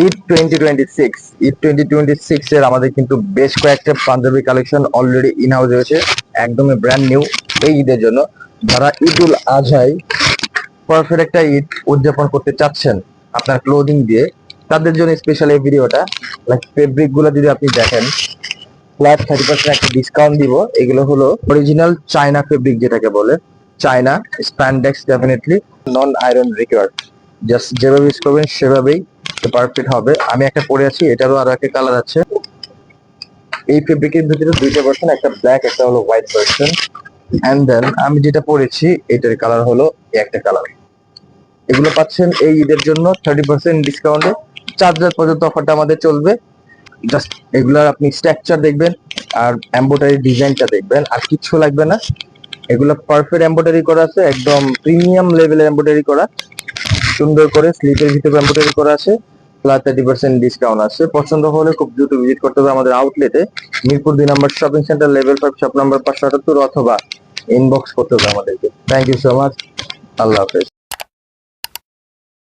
ঈদ 2026 ঈদ 2026 এর আমাদের কিন্তু বেশ কয়েকটা Punjabi collection already in house রয়েছে, একদমই ব্র্যান্ড নিউ এই ঈদের জন্য। যারা ঈদুল আজহায় পারফেক্ট একটা ঈদ উদযাপন করতে চাচ্ছেন আপনার ক্লোদিং দিয়ে, তাদের জন্য স্পেশাল এই ভিডিওটা। লাইক ফেব্রিক গুলো যদি আপনি দেখেন, ফ্ল্যাট 30% একটা ডিসকাউন্ট দিব। এগুলো হলো অরিজিনাল চায়না ফেব্রিক, যেটাকে বলে চায়না স্প্যান্ডেক্স, ডেফিনেটলি নন আয়রন রিকোয়ার্ড। জাস্ট যেভাবে ইউজ করবেন সেভাবেই পারফেক্ট হবে। আমি একটা পরে আছি, এটারও আরো একটা কালার আছে। এই ফেব্রিকের ভিতরে দুইটা ভার্সন, একটা ব্ল্যাক, একটা হলো হোয়াইট ভার্সন। এন্ড দেন আমি যেটা পরেছি এটার কালার হলো একটা কালার। এগুলো পাচ্ছেন এই ঈদের জন্য 30% ডিসকাউন্টে। 4 রাত পর্যন্ত অফারটা আমাদের চলবে। জাস্ট এগুলার আপনি স্ট্রাকচার দেখবেন আর এমব্রয়ডারি ডিজাইনটা দেখবেন, আর কিচ্ছু লাগবে না। এগুলো পারফেক্ট এমব্রয়ডারি করা আছে, একদম প্রিমিয়াম লেভেলের এমব্রয়ডারি করা, সুন্দর করে স্লিপের ভিতরে এমব্রয়ডারি করা আছে। প্লাস 30% ডিসকাউন্ট আছে। পছন্দ হলে খুব দ্রুত ভিজিট করতে হবে আমাদের আউটলেটে, মিরপুর 2 নম্বর shopping centre, level 5, shop number 578, অথবা ইনবক্স করতে হবে আমাদেরকে। Thank you so much. আল্লাহ হাফেজ।